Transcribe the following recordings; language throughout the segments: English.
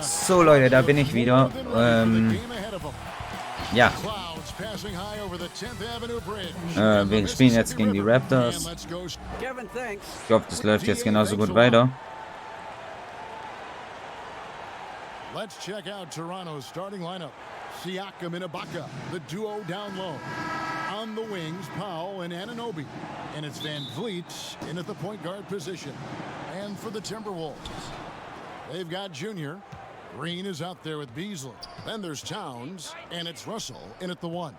So Leute, da bin ich wieder. Ja. Wir spielen jetzt gegen die Raptors. Ich hoffe, das läuft jetzt genauso gut weiter. Let's check out Toronto's starting lineup. Siakam and Ibaka, the duo down low. On the wings, Powell and Anunoby. And it's Van Vliet in at the point guard position. And for the Timberwolves, they've got Junior. Green is out there with Beasley. Then there's Towns, and it's Russell in at the 1.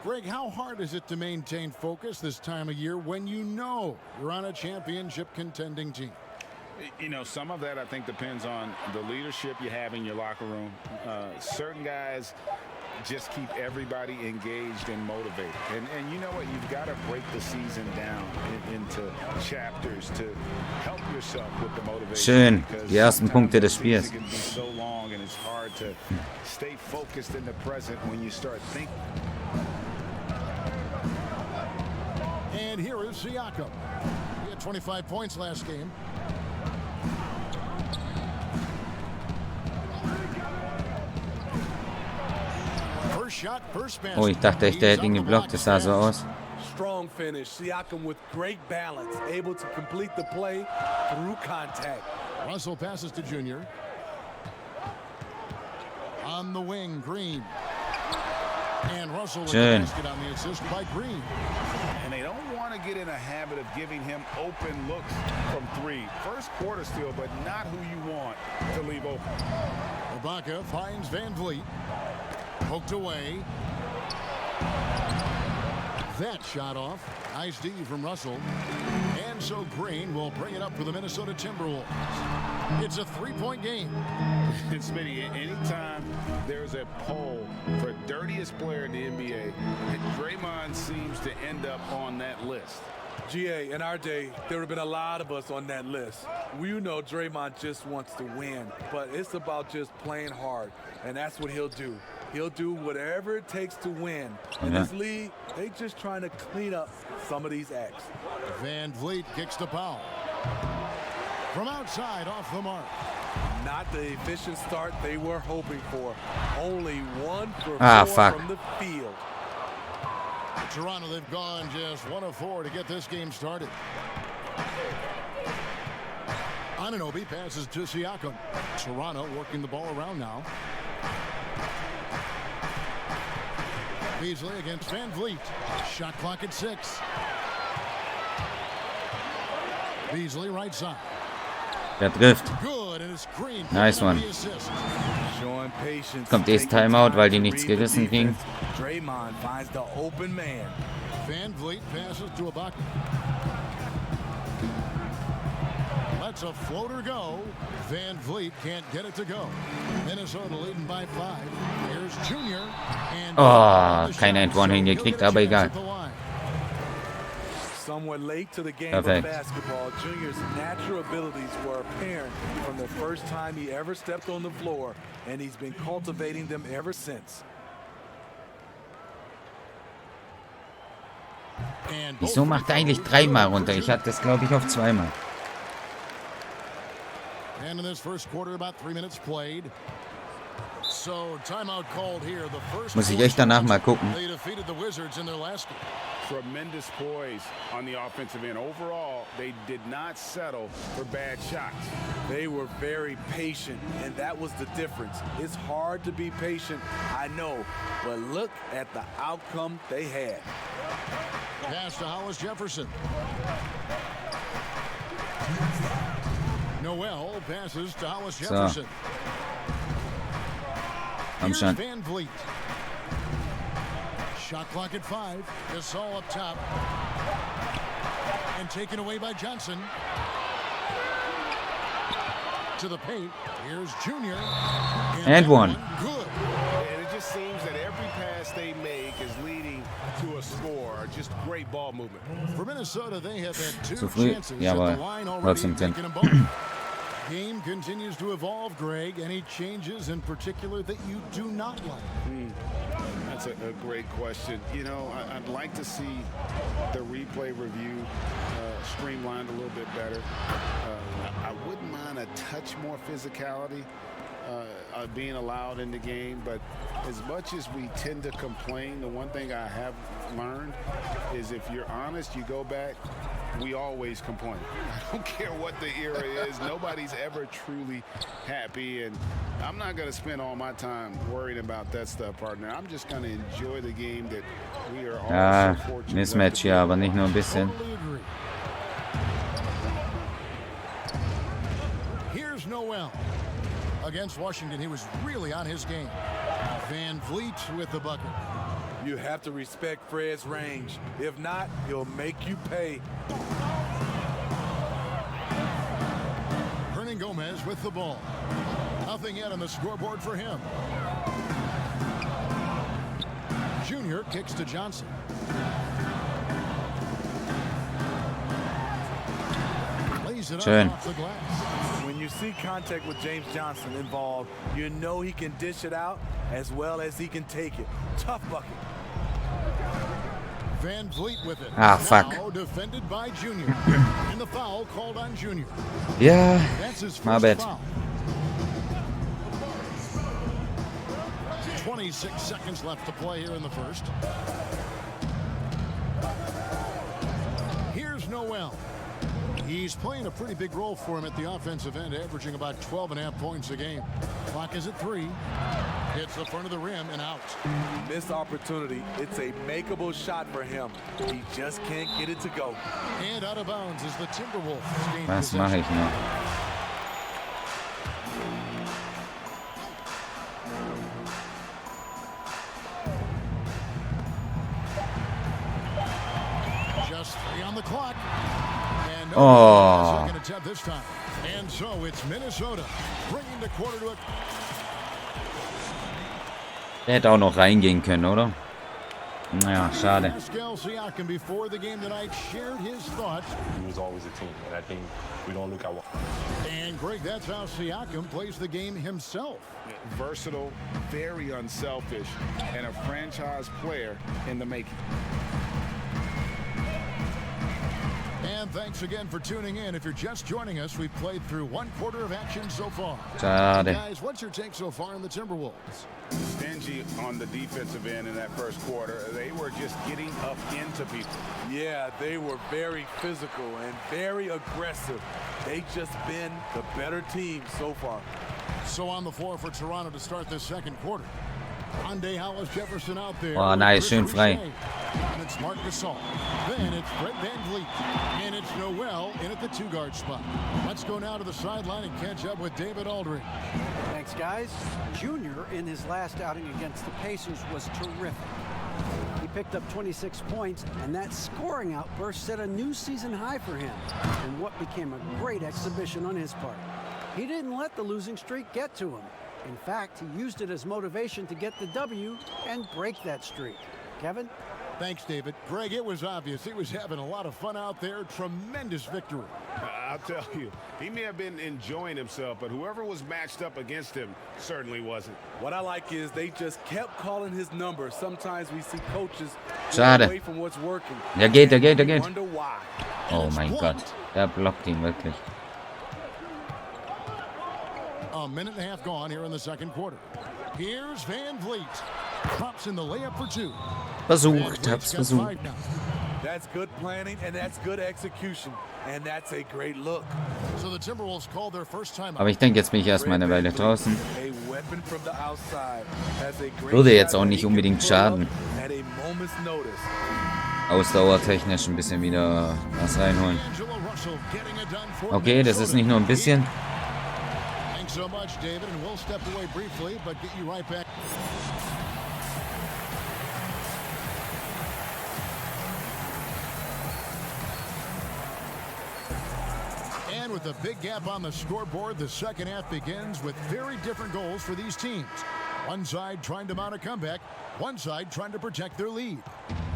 Greg, how hard is it to maintain focus this time of year when you know you're on a championship contending team? You know, some of that I think depends on the leadership you have in your locker room. Certain guys just keep everybody engaged and motivated. And you know what? You've got to break the season down into chapters to help yourself with the motivation. Schön, die ersten Punkte des Spiels. It can be so long and it's hard to stay focused in the present when you start thinking. And here is Siakam. He had 25 points last game. Oh, ich dachte echt, der hätte ihn geblockt. Das sah so aus. Strong finish. Siakam with great balance, able to complete the play through contact. Russell passes to Junior. On the wing, Green. And Russell with the basket on the assist by Green. And they don't want to get in a habit of giving him open looks from three. First quarter steal, but not who you want to leave open. Ibaka finds Van Vliet. Poked away. That shot off. Nice D from Russell. And so Green will bring it up for the Minnesota Timberwolves. It's a three-point game. Smitty, anytime there's a poll for dirtiest player in the NBA, Draymond seems to end up on that list. GA, in our day, there have been a lot of us on that list. We know Draymond just wants to win, but it's about just playing hard, and that's what he'll do. He'll do whatever it takes to win. In this league, they just trying to clean up some of these acts. Van Vliet kicks to Powell. From outside, off the mark. Not the efficient start they were hoping for. Only 1 for 4 from the field. Toronto, they've gone just 1 of 4 to get this game started. Anunoby passes to Siakam. Toronto working the ball around now. Beasley against Van Vliet. Shot clock at 6. Beasley right side. Der trifft. Nice one. Kommt erst Timeout, weil die nichts gerissen kriegen. Draymond finds the open man. Van Vliet passes to Ibaka. Lets a floater go. Van Vliet can't get it to go. Minnesota leading by 5. Here's Junior. Oh, keiner One hingekriegt, aber egal. Somewhat late to the game of basketball, Junior's natural abilities were apparent from the first time he ever stepped on the floor, and he's been cultivating them ever since. Wieso macht er eigentlich 3-mal runter? Ich hatte das, glaube ich, auf 2-mal. And in this first quarter, about 3 minutes played. So timeout called here. The first Muss ich echt danach mal gucken. They defeated the Wizards in their last game. Tremendous poise on the offensive end. Overall, they did not settle for bad shots. They were very patient, and that was the difference. It's hard to be patient, I know, but look at the outcome they had. Pass to Hollis Jefferson. Noel passes to Hollis Jefferson. I'm Here's Van Vliet. Shot clock at 5. Gasol up top. And taken away by Johnson. To the paint. Here's Junior. And one. Good. And it just seems that every pass they make is leading to a score. Just great ball movement. For Minnesota, they have had 2 Zu früh, chances ja, at aber the line already, trotzdem taking them both. Game continues to evolve, Greg. Any changes in particular that you do not like? That's a great question. You know, I'd like to see the replay review streamlined a little bit better. I wouldn't mind a touch more physicality. being allowed in the game. But as much as we tend to complain, the one thing I have learned is if you're honest, you go back, we always complain. I don't care what the era is. Nobody's ever truly happy. And I'm not going to spend all my time worrying about that stuff, partner. I'm just going to enjoy the game that we are all so fortunate. Mismatch hier, aber nicht nur ein bisschen. Here's Noel. Against Washington, he was really on his game. Van Vliet with the bucket. You have to respect Fred's range. If not, he'll make you pay. Hernan Gomez with the ball. Nothing yet on the scoreboard for him. Junior kicks to Johnson. Lays it up off the glass. When you see contact with James Johnson involved, you know he can dish it out as well as he can take it. Tough bucket. Van Vliet with it. Ah, fuck. Now defended by Junior. And the foul called on Junior. Yeah, That's his my first bad. foul. 26 seconds left to play here in the first. Here's Noel. He's playing a pretty big role for him at the offensive end, averaging about 12.5 points a game. Clock is at 3. Hits the front of the rim and out. Missed opportunity. It's a makeable shot for him. He just can't get it to go. And out of bounds is the Timberwolves. Was mache ich noch? Just 3 on the clock. And Oh. second attempt this time. And so it's Minnesota bringing the quarter to a... Der hätte auch noch reingehen können, oder? Naja, schade. Pascal Siakam before the game tonight shared his thoughts. He was always a team, and I think we don't look at what. And Greg, that's how Siakam plays the game himself. Versatile, very unselfish, and a franchise player in the making. And thanks again for tuning in. If you're just joining us, we've played through 1 quarter of action so far. Schade. Guys, what's your take so far in the Timberwolves? Stingy on the defensive end in that first quarter. They were just getting up into people. Yeah, they were very physical and very aggressive. They've just been the better team so far. So on the floor for Toronto to start this second quarter. Hyundai Hollis Jefferson out there. Oh, nice, schön frei. And it's Marc Gasol. Then it's Fred VanVleet. And it's Noel in at the 2-guard spot. Let's go now to the sideline and catch up with David Aldridge. Thanks, guys. Junior, in his last outing against the Pacers, was terrific. He picked up 26 points, and that scoring outburst set a new season high for him, and what became a great exhibition on his part. He didn't let the losing streak get to him. In fact, he used it as motivation to get the W and break that streak. Kevin? Thanks, David. Greg, it was obvious he was having a lot of fun out there. Tremendous victory. I'll tell you, he may have been enjoying himself, but whoever was matched up against him certainly wasn't. What I like is they just kept calling his number. Sometimes we see coaches Schade. away from what's working. Der geht. Wonder why. Oh mein Gott. Der blockt ihn wirklich. A minute and a half gone here in the second quarter. Here's Van Vliet. Drops in the layup for 2. Versucht, hab's versucht. That's good planning and that's good execution. And that's a great look. So the Timberwolves called their first time Aber ich denke, jetzt bin ich erstmal eine Weile draußen. A weapon from the outside has a great Würde jetzt shot auch nicht he can unbedingt pull schaden. up at a moment's notice. Ausdauertechnisch ein bisschen wieder was reinholen. Angelo Russell getting it done for Okay, das ist nicht nur ein bisschen. Thanks so much, David, and we'll step away briefly, but get you right back. And with a big gap on the scoreboard, the second half begins with very different goals for these teams. One side trying to mount a comeback, one side trying to protect their lead.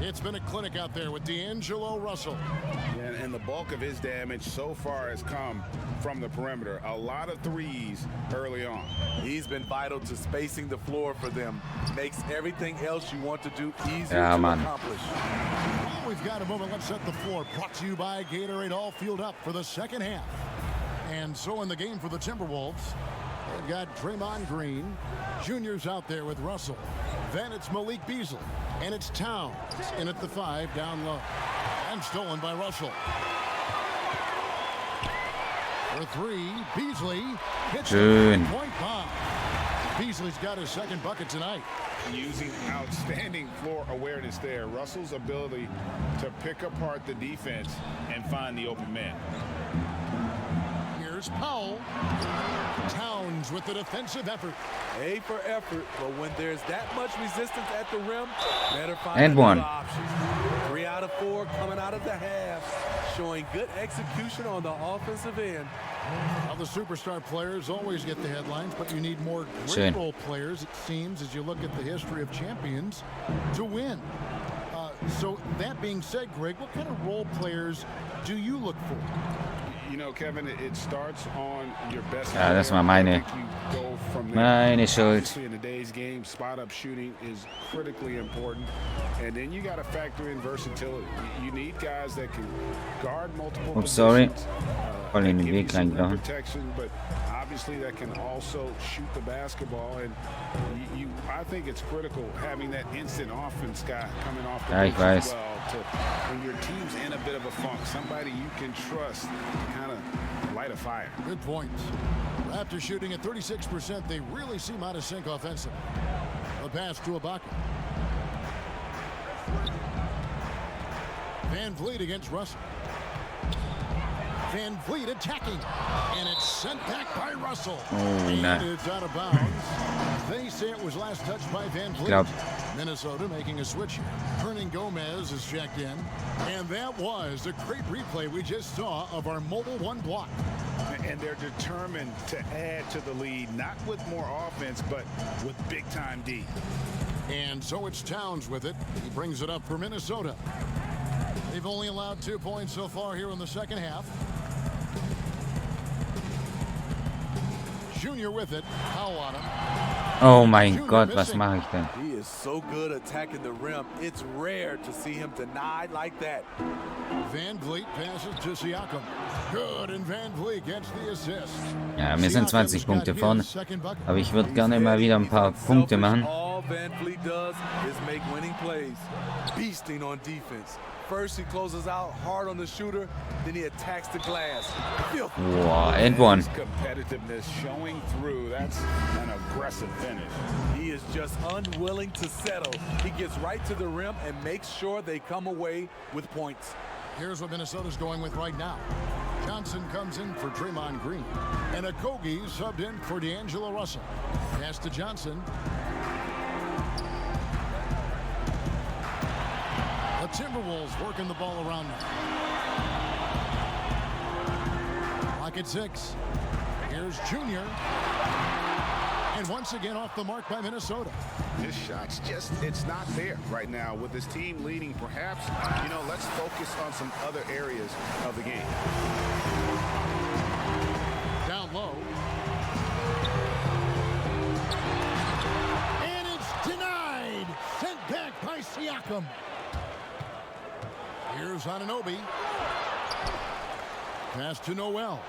It's been a clinic out there with D'Angelo Russell. And the bulk of his damage so far has come from the perimeter. A lot of threes early on. He's been vital to spacing the floor for them. Makes everything else you want to do easier Ja, to Mann. accomplish. Well, we've got a moment. Let's set the floor. Brought to you by Gatorade. All fueled up for the second half. And so in the game for the Timberwolves, They've got Draymond Green. Junior's out there with Russell. Then it's Malik Beasley. And it's Towns in at the 5 down low. And stolen by Russell. For 3, Beasley hits the 3-point bomb. Beasley's got his second bucket tonight. Using outstanding floor awareness there. Russell's ability to pick apart the defense and find the open man. Here's Powell. Towns with the defensive effort. A for effort, but when there's that much resistance at the rim, better find And one. options. 3 out of 4 coming out of the half, showing good execution on the offensive end. Now the superstar players always get the headlines, but you need more great Schön. role players, it seems, as you look at the history of champions to win. So that being said, Greg, what kind of role players do you look for? You know, Kevin, it starts on your best. Ja, das war player. I think you go from there. meine Schuld. Obviously, in today's game, spot-up shooting is critically important. And then you got to factor in versatility. You need guys that can guard multiple Oops, sorry. positions. Voll in den that give you Weg some reingelaufen. protection, but obviously that can also shoot the basketball. And I think it's critical having that instant offense guy coming off the Ja, ich bench as weiß. well to, when your team's in a bit of a funk, somebody you can trust to kind of light a fire. Good points. Raptors shooting at 36%. They really seem out of sync offensively. The pass to Ibaka. Van Vliet against Russell. Van Vliet attacking. And it's sent back by Russell. Oh, nah. And it's out of bounds. They say it was last touched by Van Vliet. glaub- Minnesota making a switch here. Hernan Gomez is checked in. And that was a great replay we just saw of our Mobile One block. And they're determined to add to the lead, not with more offense, but with big-time D. And so it's Towns with it. He brings it up for Minnesota. They've only allowed 2 points so far here in the second half. Junior with it. Powell on him. Oh mein Gott, was mache ich denn? He is so good attacking the rim. It's rare to see him denied like that. Van Vliet passes to Siakam. Good, and Van Vliet gets the assist. Ja, wir sind 20 Siakam's Punkte got vorne. his second bucket. Aber ich würde gerne mal wieder ein paar Punkte machen. All Van Vliet does is make winning plays. Beasting on defense. First, he closes out hard on the shooter, then he attacks the glass. Boah, and one. His competitiveness showing through. That's an aggressive finish. He is just unwilling to settle. He gets right to the rim and makes sure they come away with points. Here's what Minnesota's going with right now. Johnson comes in for Draymond Green. And Okogie subbed in for D'Angelo Russell. Pass to Johnson. The Timberwolves working the ball around now. Clock at 6. Here's Junior. And once again off the mark by Minnesota. His shot's just, it's not there right now. With his team leading, perhaps, let's focus on some other areas of the game. Down low. And it's denied. Sent back by Siakam. Here's Anunoby. Pass to Noel.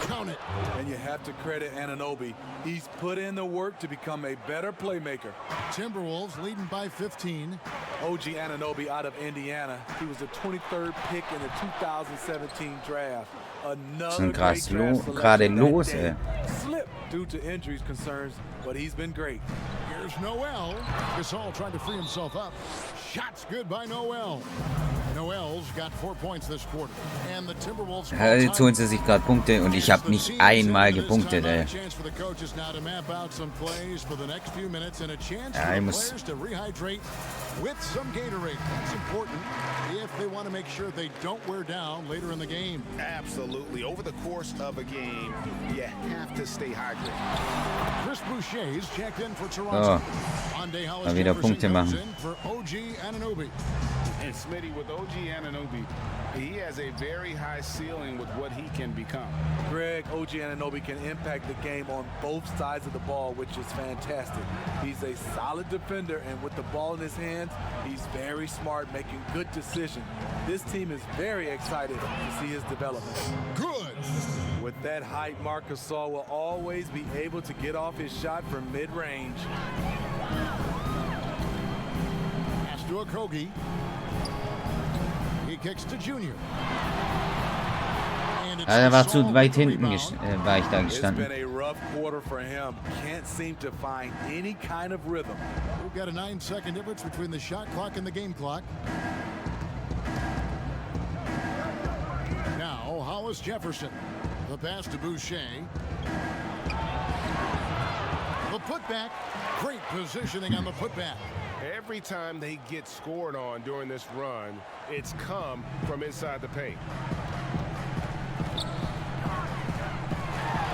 Count it. And you have to credit Anunoby. He's put in the work to become a better playmaker. Timberwolves leading by 15. OG Anunoby out of Indiana. He was the 23rd pick in the 2017 draft. Another krass great draft selection gerade that los, day. ey. Slipped due to injuries concerns, but he's been great. Here's Noel. Gasol trying to free himself up. Shots good by Noel. Noel's got 4 points this quarter. And the Timberwolves. Jetzt holen sie sich gerade Punkte und ich habe nicht einmal gepunktet, ey. Chance for the coaches now to map out some plays for the next few minutes and a chance Ja, for ich the muss- players to rehydrate with some Gatorade. That's important if they want to make sure they don't wear down later in the game. Absolutely. Over the course of a game, you have to stay hydrated. Chris Boucher's checked in for Toronto. Oh, Monday Hollis mal wieder Jefferson Punkte comes machen. in for OG Anunoby. And Smitty, with OG Anunoby, he has a very high ceiling with what he can become. Greg, OG Anunoby can impact the game on both sides of the ball, which is fantastic. He's a solid defender, and with the ball in his hands, he's very smart, making good decisions. This team is very excited to see his development. Good. With that height, Marc Gasol will always be able to get off his shot from mid-range. Pass to Okogie. He kicks to Junior. Er war zu weit hinten war ich da It's gestanden. been a rough quarter for him. Can't seem to find any kind of rhythm. We've got a 9-second difference between the shot clock and the game clock. Now, Hollis Jefferson. The pass to Boucher. The putback. Great positioning on the putback. Every time they get scored on during this run, it's come from inside the paint.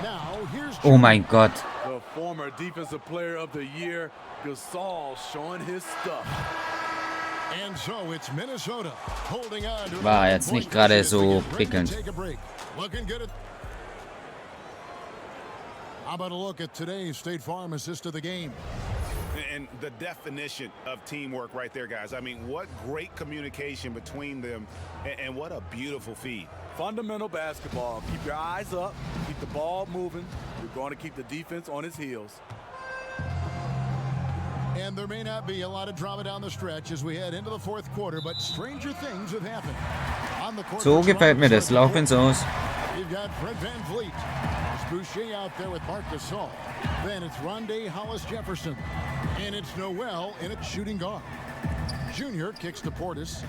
Now, here's Oh mein Gott. The former Defensive Player of the Year, Gasol, showing his stuff. And so it's Minnesota holding on to War jetzt nicht gerade so prickelnd. Looking good at. How about a look at today's State Farm assist of the game? And the definition of teamwork right there, guys. I mean, what great communication between them, and what a beautiful feed. Fundamental basketball. Keep your eyes up. Keep the ball moving. You're going to keep the defense on its heels. And there may not be a lot of drama down the stretch as we head into the fourth quarter, but stranger things have happened. On the court So for gefällt mir Toronto, das. Lauf ins Aus. You've got Fred VanVleet. It's Boucher out there with Marc Gasol. Then it's Rondé Hollis Jefferson. And it's Noel in at shooting guard. Junior kicks to Portis.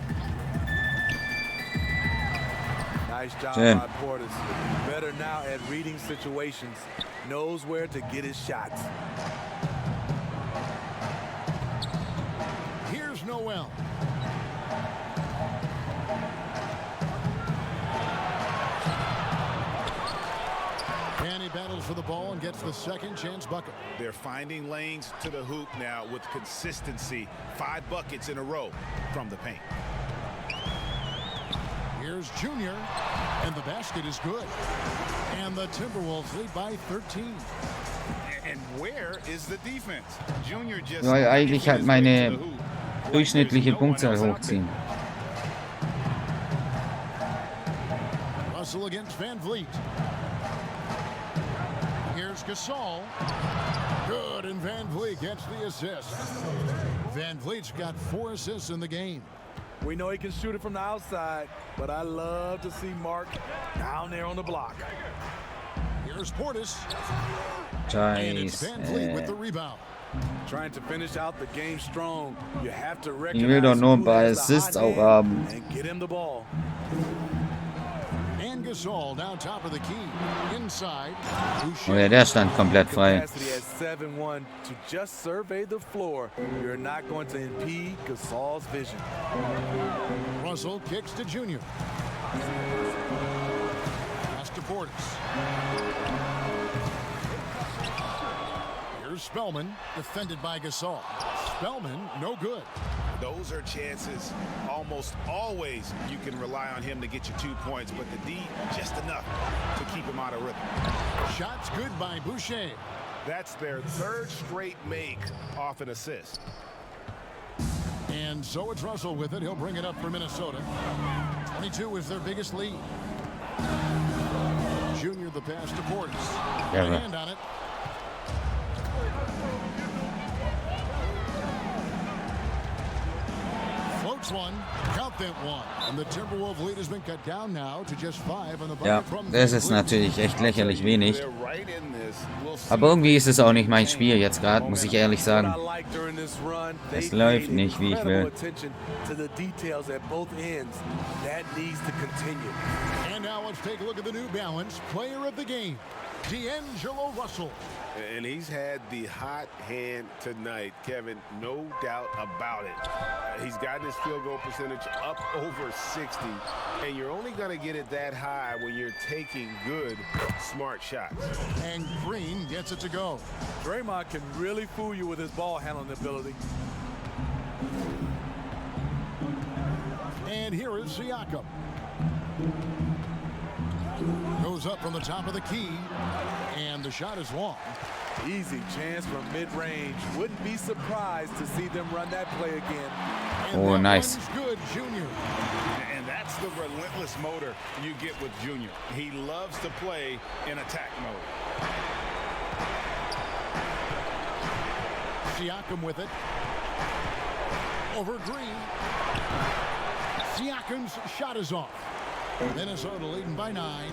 Nice job Jim. by Portis. Better now at reading situations. Knows where to get his shots. Here's Noel. And he battles for the ball and gets the second chance bucket. They're finding lanes to the hoop now with consistency. 5 buckets in a row from the paint. Here's Junior, and the basket is good. And the Timberwolves lead by 13. And where is the defense? Junior just Soll eigentlich halt meine to the hoop. durchschnittliche There's no one Punktzahl else out hochziehen. Russell against VanVleet. Here's Gasol. Good, and VanVleet gets the assist. VanVleet's got 4 assists in the game. We know he can shoot it from the outside, but I love to see Marc down there on the block. Here's Portis. And it's VanVleet with the Scheiße. rebound. Trying to finish out the game strong. You have to Ich will doch recognize nur ein who paar has the Assists hot auch hand haben. and get him the ball. And Gasol down top of the key. Inside. Oh ja, der stand komplett frei. Capacity at 7-1 to just survey the floor. You're not going to impede Gasol's vision. Russell kicks to Junior. Pass to Portis. Here's Spellman, defended by Gasol. Spellman, no good. Those are chances almost always you can rely on him to get you 2 points, but the D just enough to keep him out of rhythm. Shots good by Boucher. That's their 3rd straight make off an assist. And so it's Russell with it. He'll bring it up for Minnesota. 22 is their biggest lead. Junior the pass to Portis. Yeah, Right right. hand on it. Floats one. Count that one. And the Timberwolves lead has been cut down now to just 5 on the bucket Ja, from das ist VanVleet. natürlich echt lächerlich wenig. They're right in this. We'll see. Aber irgendwie ist es auch nicht mein Spiel jetzt gerade, muss ich ehrlich What sagen. I like during this run, Es they läuft paid nicht, wie ich incredible will. attention to the details at both ends. That needs to continue. And now let's take a look at the New Balance player of the game, D'Angelo Russell. And he's had the hot hand tonight, Kevin, no doubt about it. He's gotten his field goal percentage up over 60, and you're only going to get it that high when you're taking good, smart shots. And Green gets it to go. Draymond can really fool you with his ball handling ability. And here is Siakam. Goes up from the top of the key, and the shot is long. Easy chance from mid-range. Wouldn't be surprised to see them run that play again. And Oh, that nice. one's good, Junior. And that's the relentless motor you get with Junior. He loves to play in attack mode. Siakam with it. Over Green. Siakam's shot is off. Minnesota leading by 9.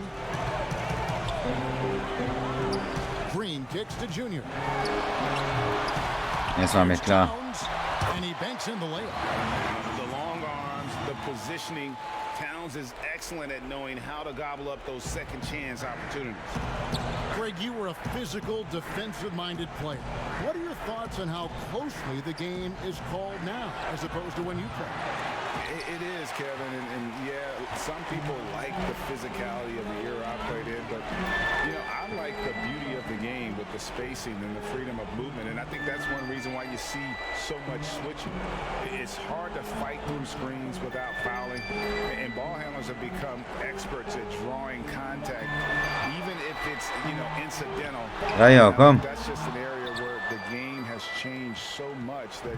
Green kicks to Junior. Das war mir klar. And he banks in the layup. The long arms, the positioning. Towns is excellent at knowing how to gobble up those second chance opportunities. Greg, you were a physical, defensive-minded player. What are your thoughts on how closely the game is called now as opposed to when you played? It is, Kevin, and yeah, some people like the physicality of the era I played in, but, you know, I like the beauty of the game with the spacing and the freedom of movement, and I think that's one reason why you see so much switching. It's hard to fight through screens without fouling, and ball handlers have become experts at drawing contact, even if it's, you know, incidental. Ja, komm. That's just an area where the game has changed so much that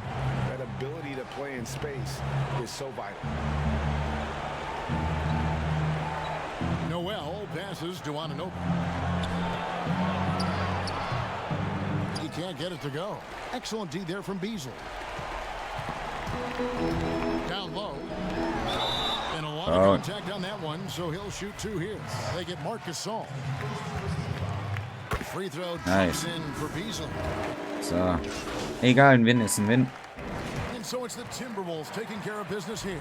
that ability to play in space is so vital. Noel passes to Anunoby. He can't get it to go. Excellent D there from Beasley. Down low. And a lot of contact on that one, so he'll shoot 2 here. They get Marc Gasol. Free throw Nice. in for Beasley. So. Egal, ein Win ist ein Win. And so it's the Timberwolves taking care of business here.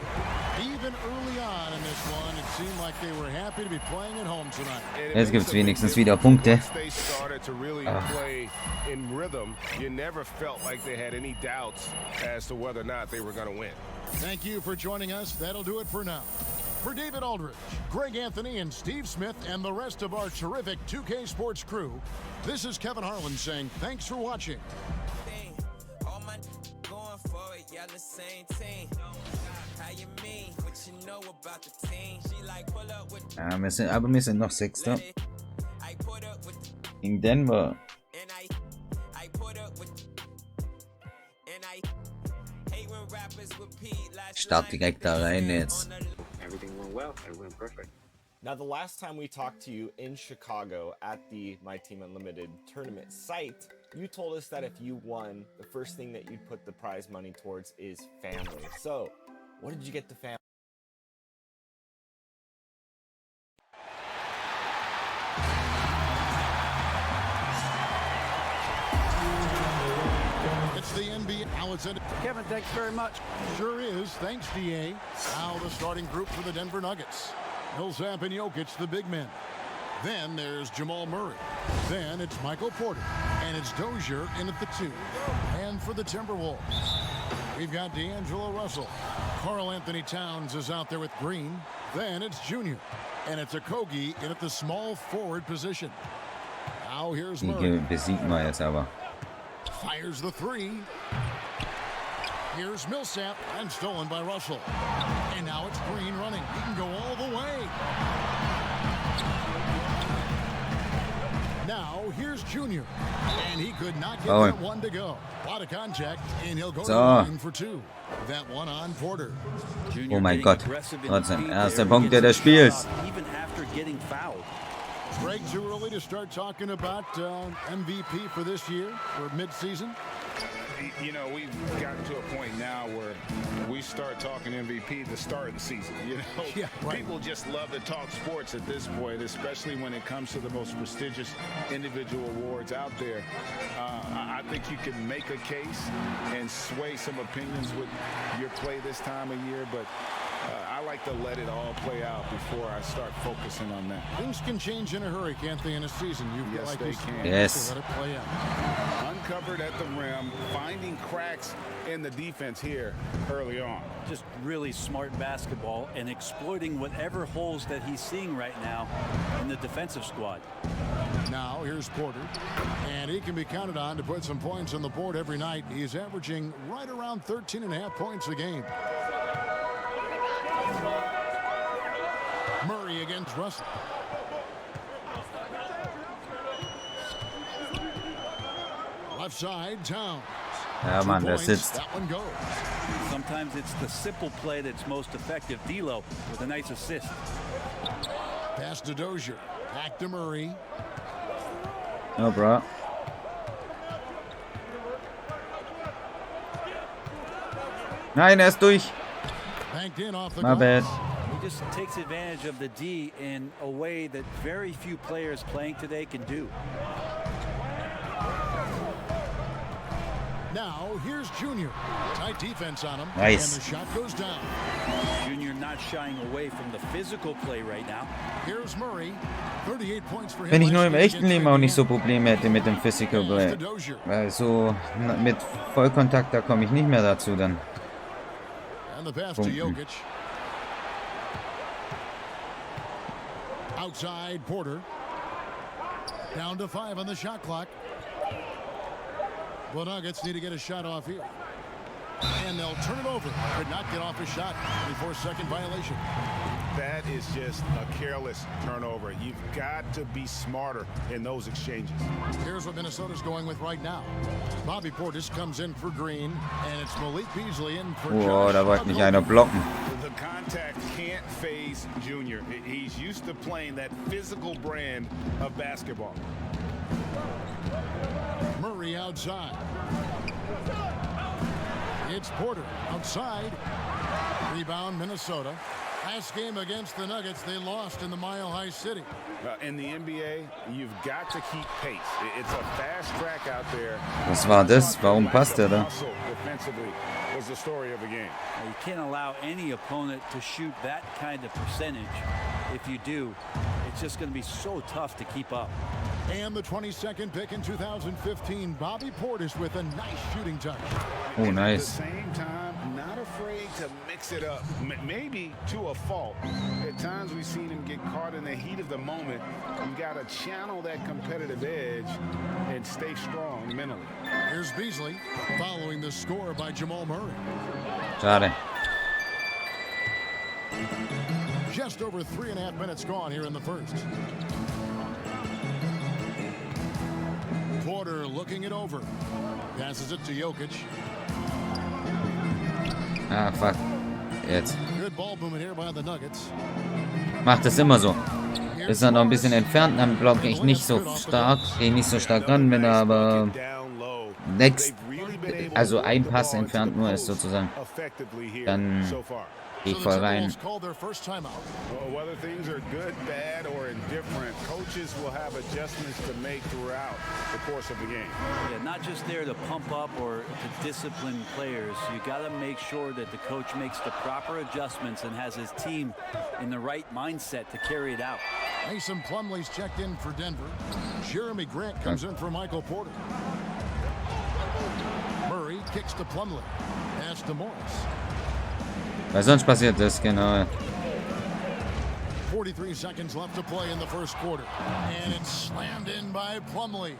Even early on in this one, it seemed like they were happy to be playing at home tonight. Jetzt gibt's wenigstens wieder Punkte. They started to really play in rhythm. You never felt like they had any doubts as to whether or not they were going to win. Thank you for joining us. That'll do it for now. For David Aldridge, Greg Anthony, and Steve Smith, and the rest of our terrific 2K Sports crew, this is Kevin Harlan saying thanks for watching. Y'all the same team. How you mean? What you know about the team? She like pull up with Ja, wir sind noch Sechster. I put up with In Denver. and I put up with and I hate when rappers repeat like Start direkt da rein jetzt. Everything went well. It went perfect. Now, the last time we talked to you in Chicago at the My Team Unlimited tournament site, you told us that if you won, the first thing that you'd put the prize money towards is family. So, what did you get the family? It's the NBA. Now it's in. Kevin, thanks very much. Sure is. Thanks, DA. Now the starting group for the Denver Nuggets. Millsap and Jokic, the big men. Then there's Jamal Murray. Then it's Michael Porter. And it's Dozier in at the 2. And for the Timberwolves, we've got D'Angelo Russell. Karl Anthony Towns is out there with Green. Then it's Junior. And it's Okogie in at the small forward position. Now here's Die Murray. besiegen wir jetzt aber. Fires the 3. Here's Millsap, and stolen by Russell. And now it's Green running. He can go all the way. Now here's Junior. And he could not get that one to go. A lot of contact, and he'll go to the line for 2. That one on Porter. Oh mein Gott. Trotzdem, erster Punkt des Spiels. Even after getting fouled. Greg, too early to start talking about MVP for this year or mid-season? You know, we've gotten to a point now where we start talking MVP at the start of the season. You know, Yeah, right. People just love to talk sports at this point, especially when it comes to the most prestigious individual awards out there. I think you can make a case and sway some opinions with your play this time of year, but I like to let it all play out before I start focusing on that. Things can change in a hurry, can't they, in a season? You've got Yes, like they this can. Yes. to let it play out. Uncovered at the rim, finding cracks in the defense here early on. Just really smart basketball and exploiting whatever holes that he's seeing right now in the defensive squad. Now here's Porter, and he can be counted on to put some points on the board every night. He's averaging right around 13.5 points a game. Murray against Russell. Left side, Towns. Ja, Mann, der sitzt. That one goes. Sometimes it's the simple play that's most effective. D'Lo with a nice assist. Pass to Dozier. Back to Murray. Oh, bro. Nein, er ist durch. Banked in off the My bad. He just takes advantage of the D in a way that very few players playing today can do. Now, here's Junior. Tight defense on him. Nice. And the shot goes down. Junior not shying away from the physical play right now. Here's Murray. 38 points for him. Wenn ich nur im echten Leben auch nicht so Probleme hätte mit dem Physical Play. Weil so mit Vollkontakt, da komme ich nicht mehr dazu dann. And the pass to Jokic. Outside Porter. Down to 5 on the shot clock. The Nuggets need to get a shot off here. And they'll turn it over. Could not get off a shot. 24-second violation. That is just a careless turnover. You've got to be smarter in those exchanges. Here's what Minnesota's going with right now. Bobby Portis comes in for Green, and it's Malik Beasley in for Oh, da wollte mich einer blocken. The contact can't phase Junior. He's used to playing that physical brand of basketball. Murray outside. It's Porter outside. Rebound Minnesota. Last game against the Nuggets, they lost in the Mile High City. In the NBA, you've got to keep pace. It's a fast track out there. Was war das? Warum passt er da? Defensively was the story of the game. You can't allow any opponent to shoot that kind of percentage. If you do, it's just going to be so tough to keep up. And the 22nd pick in 2015, Bobby Portis with a nice shooting touch. Oh, nice. At the same time, not afraid to mix it up, maybe to a fault. At times we've seen him get caught in the heat of the moment. You've got to channel that competitive edge and stay strong mentally. Here's Beasley following the score by Jamal Murray. Schade. Just over 3.5 minutes gone here in the first. Porter looking it over. Passes it to Jokic. Ah, fuck. Jetzt. Good ball movement here by the Nuggets. Macht das immer so. Ist er noch ein bisschen entfernt, dann blocke ich nicht so stark. Gehe nicht so stark ran, wenn er aber also ein Pass entfernt nur ist sozusagen. Dann gehe ich voll rein. Whether things are good, bad, or indifferent, coaches will have adjustments to make throughout the course of the game. Yeah, not just there to pump up or to discipline players. You got to make sure that the coach makes the proper adjustments and has his team in the right mindset to carry it out. Mason Plumlee's checked in for Denver. Jeremy Grant comes in for Michael Porter. Murray kicks to Plumlee. Pass to Morris. Weil sonst passiert das, genau. 43 seconds left to play in the first quarter. And it's slammed in by Plumlee.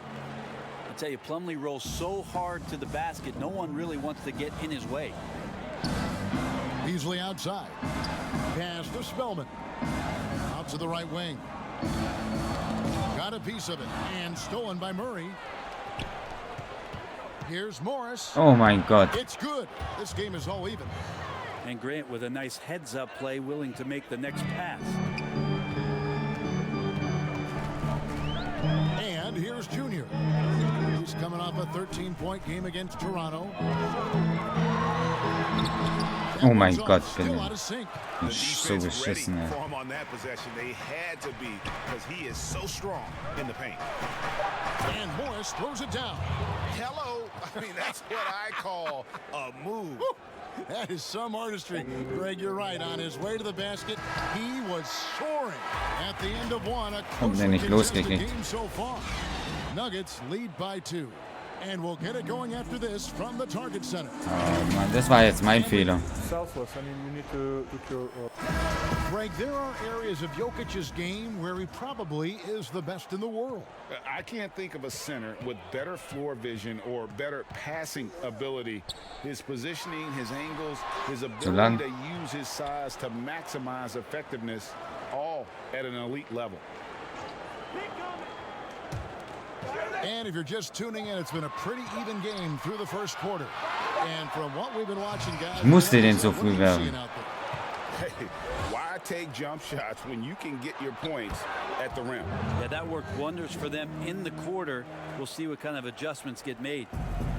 I tell you, Plumlee rolls so hard to the basket, no one really wants to get in his way. Beasley outside. Pass to Spellman. Out to the right wing. Got a piece of it. And stolen by Murray. Here's Morris. Oh mein Gott. It's good. This game is all even. And Grant with a nice heads-up play, willing to make the next pass. And here's Junior. He's coming off a 13-point game against Toronto. Oh mein Gott, bin The ich so defense ready beschissen, ey. for him on that possession. They had to be, because he is so strong in the paint. And Morris throws it down. Hello. I mean, that's what I call a move. That is some artistry. Greg, you're right. On his way to the basket, he was soaring. At the end of one, a close nicht losgekriegt. game so far. Nuggets lead by 2. And we'll get it going after this from the target center. Oh Mann, das war jetzt mein Fehler. Selfless. I mean, you need to cure. Greg, there are areas of Jokic's game where he probably is the best in the world. I can't think of a center with better floor vision or better passing ability. His positioning, his angles, his ability to use his size to maximize effectiveness, all at an elite level. And if you're just tuning in, it's been a pretty even game through the first quarter. And from what we've been watching, guys, Musste den so früh werfen. Hey, why take jump shots when you can get your points at the rim? Yeah, that worked wonders for them in the quarter. We'll see what kind of adjustments get made.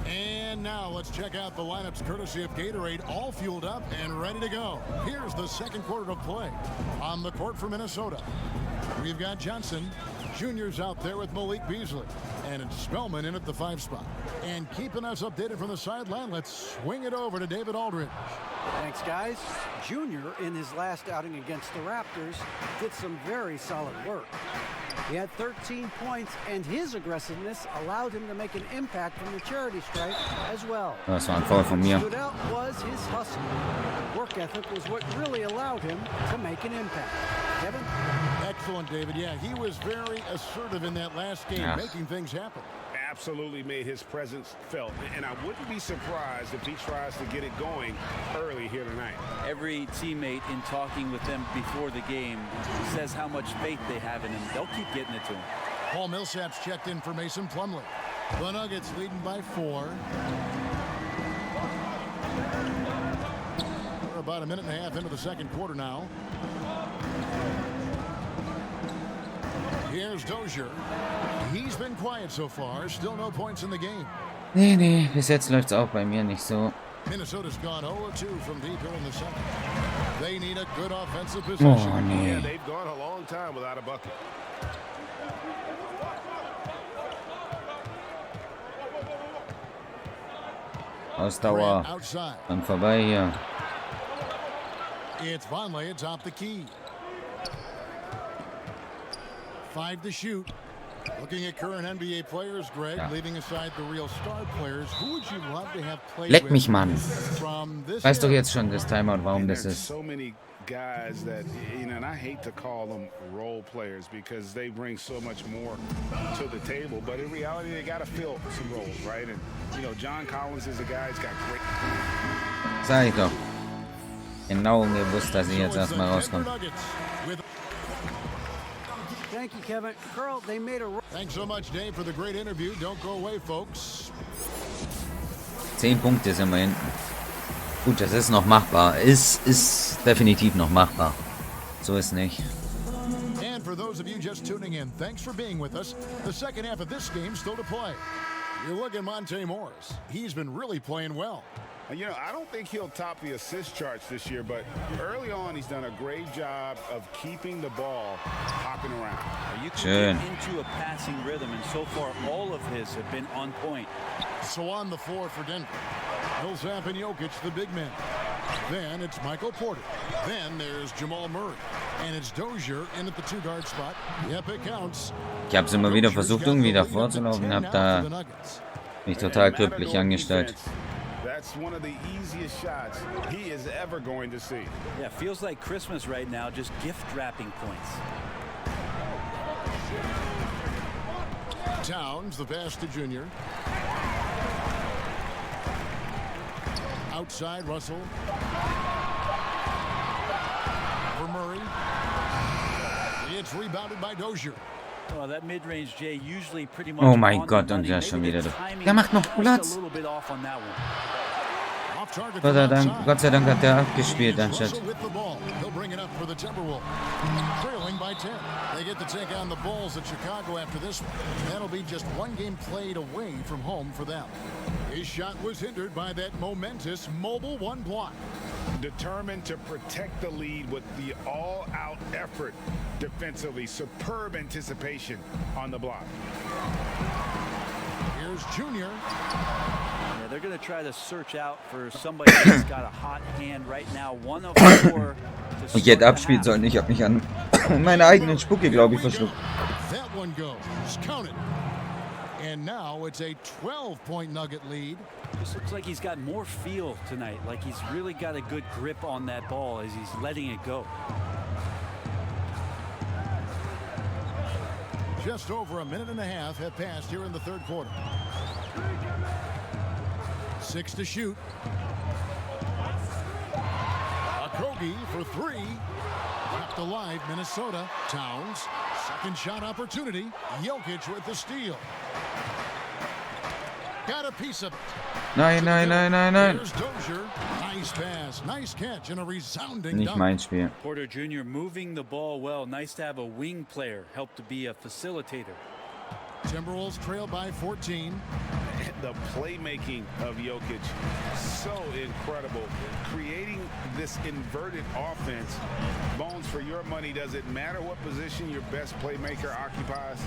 And now let's check out the lineups courtesy of Gatorade, all fueled up and ready to go. Here's the second quarter of play. On the court for Minnesota, we've got Johnson. Junior's out there with Malik Beasley. And it's Spellman in at the 5 spot. And keeping us updated from the sideline, let's swing it over to David Aldridge. Thanks, guys. Junior, in his last outing against the Raptors, did some very solid work. He had 13 points, and his aggressiveness allowed him to make an impact from the charity stripe as well. Das war ein Foul von mir. What stood out was his hustle. Work ethic was what really allowed him to make an impact. Kevin? Excellent, David. Yeah, he was very assertive in that last game, making things happen. Absolutely made his presence felt. And I wouldn't be surprised if he tries to get it going early here tonight. Every teammate in talking with them before the game says how much faith they have in him. They'll keep getting it to him. Paul Millsap's checked in for Mason Plumlee. The Nuggets leading by 4. We're about a minute and a half into the second quarter now. Here's Dozier. He's been quiet so far. Still no points in the game. Nee, bis jetzt läuft's auch bei mir nicht so. Minnesota's gone 0-2 from deep here in the second. They need a good offensive possession. Oh, nee. Yeah, they've gone a long time without a bucket. Ausdauer. Dann vorbei hier. It's Vonleh atop the key. 5 to shoot. Looking at current NBA players, Greg, leaving aside the real star players, who would you love to have played Leck with mich, Mann. from this Weiß doch jetzt schon das Timeout, warum das ist. So many guys that, you know, and I hate to call them role players because they bring so much more to the table, but in reality they got to fill some roles, right? And, you know, John Collins is a guy who's got great... Sag ich doch. Genau gewusst, dass ich jetzt erstmal rauskomme. Thank you, Kevin. Carl, they made a... Thanks so much, Dave, for the great interview. Don't go away, folks. 10 Punkte sind wir hinten. Gut, das ist noch machbar. Ist definitiv noch machbar. So ist nicht. And for those of you just tuning in, thanks for being with us. The second half of this game still to play. You look at Monte Morris. He's been really playing well. You know, I don't think he'll top the assist charts this year, but early on he's done a great job of keeping the ball hopping around. You can get into a passing rhythm, and so far all of his have been on point. So on the floor for Denver, Millsap and Jokic, the big men. Then it's Michael Porter. Then there's Jamal Murray. And it's Dozier in at the 2-guard spot. Yep, it counts. Ich habe es immer wieder versucht, irgendwie davor zu laufen, habe da mich total glücklich angestellt. That's one of the easiest shots he is ever going to see. Yeah, feels like Christmas right now, just gift wrapping points. Towns, the pass to Junior. Outside, Russell. For Murray. It's rebounded by Dozier. Oh, that mid-range Jay usually pretty much. Oh mein Gott, und der ist schon wieder da. Der macht noch Platz. Gott sei Dank hat der abgespielt anstatt. They get to take on the Bulls at Chicago after this one. That'll be just one game played away from home for them. His shot was hindered by that momentous mobile one block. Determined to protect the lead with the all-out effort defensively. Superb anticipation on the block. Here's Junior. Yeah, they're going to try to search out for somebody that's got a hot hand right now. 1 of 4. Ich hätte abspielen sollen. Ich habe mich an meine eigenen Spucke, glaube ich, verschluckt. That one goes. Count it. And now it's a 12-point Nugget lead. Just looks like he's got more feel tonight, like he's really got a good grip on that ball as he's letting it go. Just over a minute and a half have passed here in the third quarter. 6 to shoot. Okogie for 3. Kept alive, Minnesota. Towns. Second shot opportunity. Jokic with the steal. Got a piece of it. Nein. Here's Dozier. Nice pass. Nice catch and a resounding Nicht dunk. mein Spiel. Porter Jr. moving the ball well. Nice to have a wing player help to be a facilitator. Timberwolves trail by 14. The playmaking of Jokic, so incredible. Creating this inverted offense. Bones, for your money, does it matter what position your best playmaker occupies?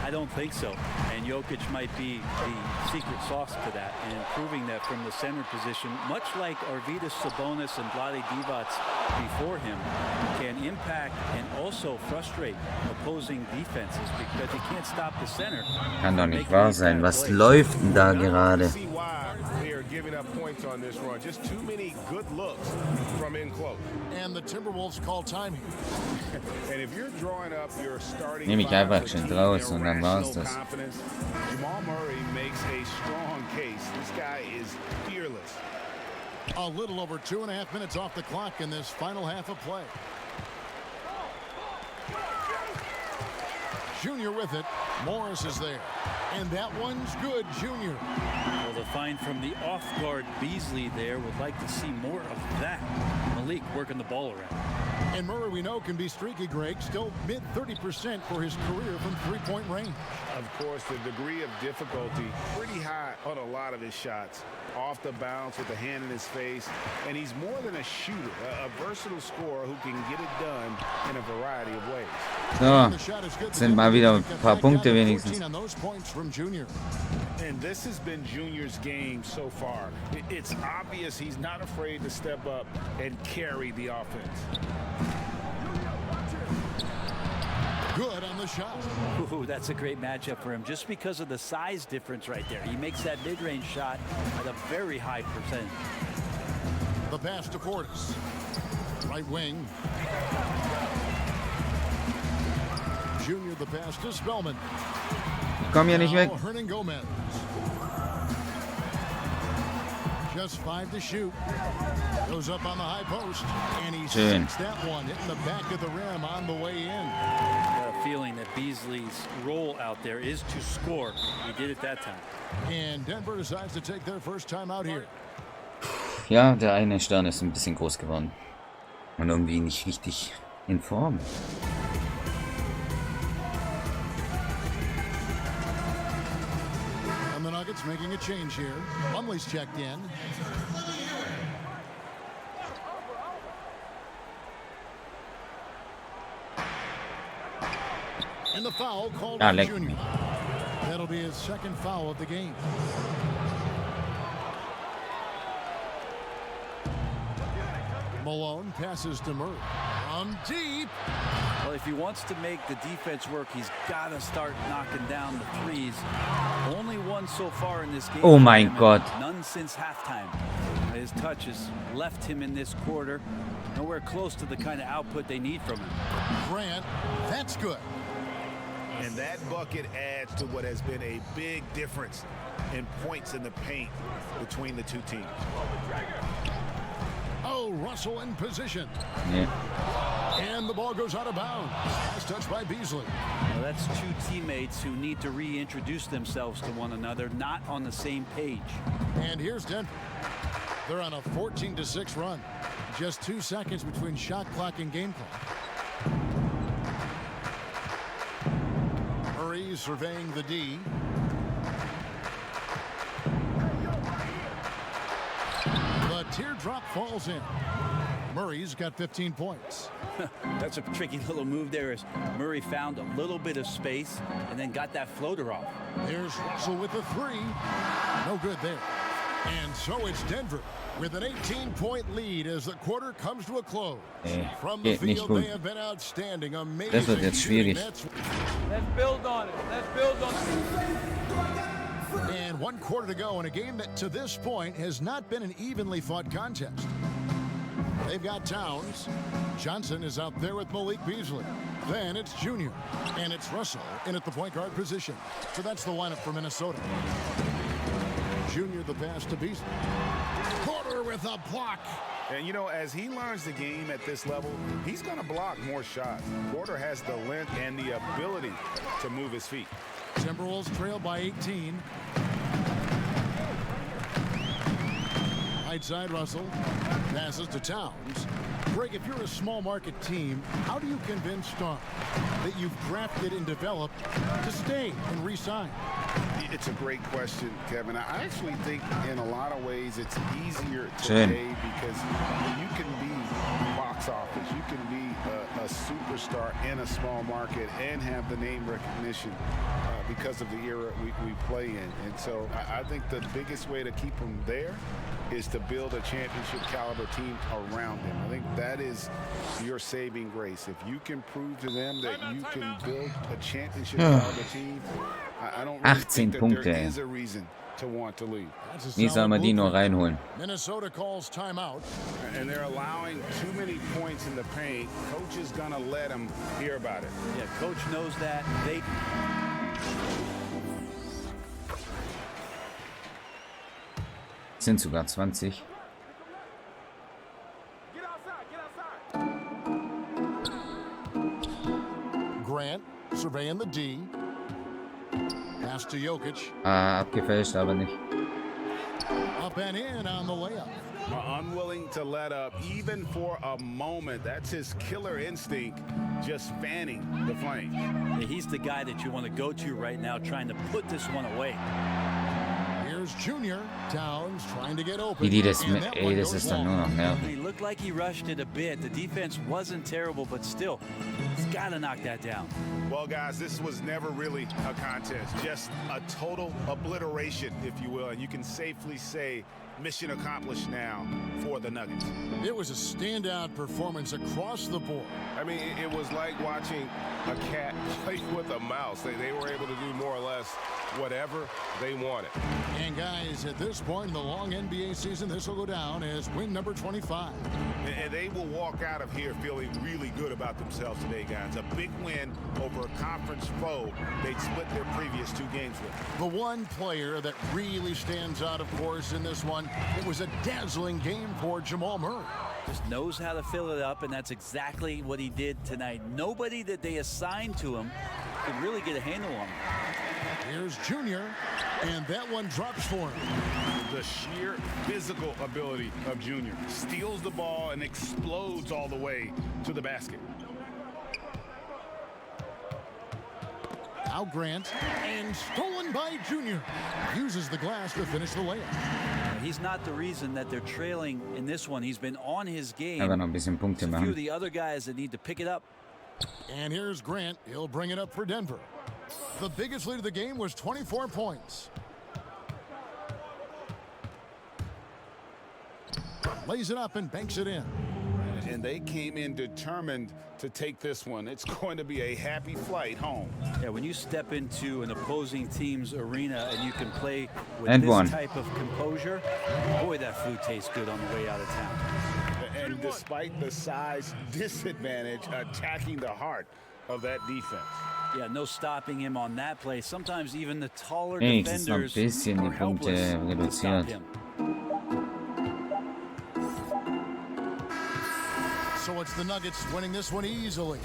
I don't think so. And Jokic might be the secret sauce to that and improving that from the center position, much like Arvydas Sabonis and Vlade Divac before him, can impact and also frustrate opposing defenses because you can't stop the center. Kann doch nicht wahr sein. Was läuft denn da gerade? See why they are giving up points on this run. Just too many good looks from in close. And the Timberwolves call time here. And if you're drawing up your starting Nehme ich five einfach with schön keen draus und dann war's irrational das. confidence, Jamal Murray makes a strong case. This guy is fearless. A little over 2.5 minutes off the clock in this final half of play. Junior with it. Morris is there. And that one's good, Junior. Well, the find from the off-guard Beasley there. Would like to see more of that. Malik working the ball around. And Murray, we know, can be streaky, Greg. Still mid-30% for his career from three-point range. Of course, the degree of difficulty pretty high on a lot of his shots. Off the bounce with the hand in his face. And he's more than a shooter, a versatile scorer who can get it done in a variety of ways. So, sind mal wieder ein paar Punkte wenigstens. And this has been Junior's game so far. It's obvious he's not afraid to step up and carry the offense. Good on the shot. Ooh, that's a great matchup for him just because of the size difference right there. He makes that mid-range shot at a very high percentage. The pass to Portis. Right wing. Junior the pass to Spellman. Komm hier nicht weg. Hernan Gomez. Just 5 to shoot. Goes up on the high post. And he sinks that one, hitting the back of the rim on the way in. Got a feeling that Beasley's role out there is to score. He did it that time. And Denver decides to take their first time out here. Ja, der eine Stern ist ein bisschen groß geworden. Und irgendwie nicht richtig in Form. And the Nuggets making a change here. Lumley's checked in. And the foul called on Junior. That'll be his second foul of the game. Malone passes to Murray. From deep. Well, if he wants to make the defense work, he's got to start knocking down the threes. Only one so far in this game. Oh mein Gott. None since halftime. His touch has left him in this quarter. Nowhere close to the kind of output they need from him. Grant, that's good. And that bucket adds to what has been a big difference in points in the paint between the two teams. Oh, Russell in position. Yeah. And the ball goes out of bounds. Nice touch by Beasley. Well, that's two teammates who need to reintroduce themselves to one another, not on the same page. And here's Denver. They're on a 14-6 run. Just 2 seconds between shot clock and game clock. Murray surveying the D. The teardrop falls in. Murray's got 15 points. That's a tricky little move there as Murray found a little bit of space and then got that floater off. There's Russell with the three. No good there. And so it's Denver with an 18-point lead as the quarter comes to a close. From the field, they have been outstanding. Amazing. Das wird jetzt schwierig. Let's build on it. Let's build on it. 1 quarter to go in a game that to this point has not been an evenly fought contest. They've got Towns. Johnson is out there with Malik Beasley. Then it's Junior. And it's Russell in at the point guard position. So that's the lineup for Minnesota. Junior the pass to Beasley. Porter with a block. And, you know, as he learns the game at this level, he's going to block more shots. Porter has the length and the ability to move his feet. Timberwolves trail by 18. Right side, Russell. Passes to Towns. Greg, if you're a small market team, how do you convince Starr that you've drafted and developed to stay and re-sign? It's a great question, Kevin. I actually think in a lot of ways it's easier Schön. today because you can be box office. You can be a superstar in a small market and have the name recognition because of the era we play in. And so I think the biggest way to keep them there is to build a championship caliber team around them. I think that is your saving grace. If you can prove to them that you can build a championship caliber team, I don't really think that there is a reason to want to leave. Wie soll man die nur reinholen? Minnesota calls timeout. And they're allowing too many points in the paint. Coach is going to let them hear about it. Yeah, coach knows that. Sind sogar 20. Grant surveying the D. Pass to Jokic. Abgefälscht, aber nicht. Up and in on the layup. Unwilling to let up even for a moment. That's his killer instinct, just fanning the flame. Yeah, he's the guy that you want to go to right now, trying to put this one away. Here's Junior. Towns trying to get open. Das ist dann nur noch nervig. He looked like he rushed it a bit. The defense wasn't terrible, but still, he's got to knock that down. Well, guys, this was never really a contest, just a total obliteration, if you will. And you can safely say mission accomplished now for the Nuggets. It was a standout performance across the board. I mean, it was like watching a cat play with a mouse. They were able to do more or less whatever they wanted. And guys, at this point in the long NBA season, this will go down as win number 25. And they will walk out of here feeling really good about themselves today, guys. A big win over a conference foe they'd split their previous 2 games with. The one player that really stands out, of course, in this one, it was a dazzling game for Jamal Murray. Just knows how to fill it up, and that's exactly what he did tonight. Nobody that they assigned to him could really get a handle on him. Here's Junior, and that one drops for him. The sheer physical ability of Junior. Steals the ball and explodes all the way to the basket. Now Grant, and stolen by Junior. Uses the glass to finish the layup. He's not the reason that they're trailing in this one. He's been on his game. Aber noch ein bisschen Punkte A few machen. of the other guys that need to pick it up. And here's Grant. He'll bring it up for Denver. The biggest lead of the game was 24 points. Lays it up and banks it in. And they came in determined to take this one. It's going to be a happy flight home. Yeah, when you step into an opposing team's arena and you can play with And this one. type of composure, boy, that food tastes good on the way out of town. And despite the size disadvantage, attacking the heart of that defense. Yeah, no stopping him on that play. Sometimes even the taller Wenigstens noch ein defenders bisschen are die Punkte helpless to stop reduziert. him. So it's the Nuggets winning this one easily.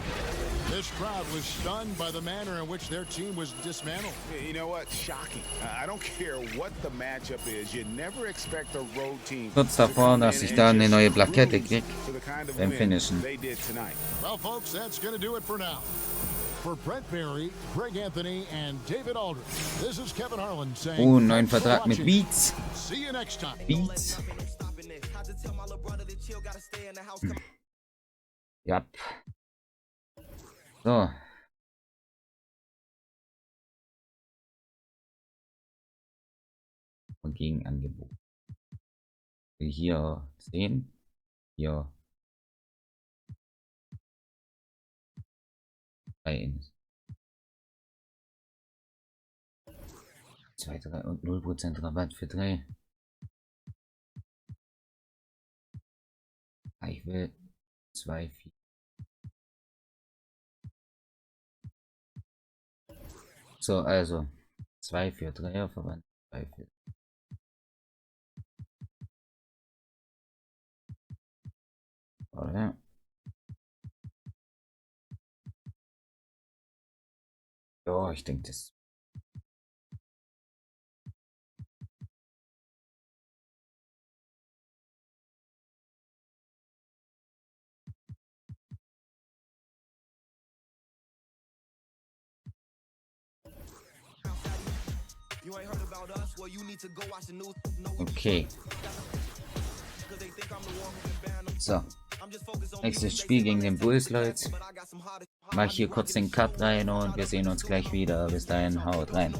This crowd was stunned by the manner in which their team was dismantled. You know what? Shocking. I don't care what the matchup is. You never expect a road team Kurz davor, dass ich da eine neue Plakette krieg beim Finishen. they did tonight. Well, folks, that's going to do it for now. For Brett Barry, Greg Anthony, and David Aldridge, this is Kevin Harlan saying, Neuen thanks for Vertrag mit watching. Beats. See you next time. Beats. Ja. So. Gegenangebot. Hier 10. Hier 1. 2, 3 und 0% Rabatt für 3. Ich will 2, 4. So, also 2 für 3er Verband, 2 für. Oder? Ja, ich denke das. Okay. So. Nächstes Spiel gegen den Bulls, Leute. Mach hier kurz den Cut rein und wir sehen uns gleich wieder. Bis dahin, haut rein.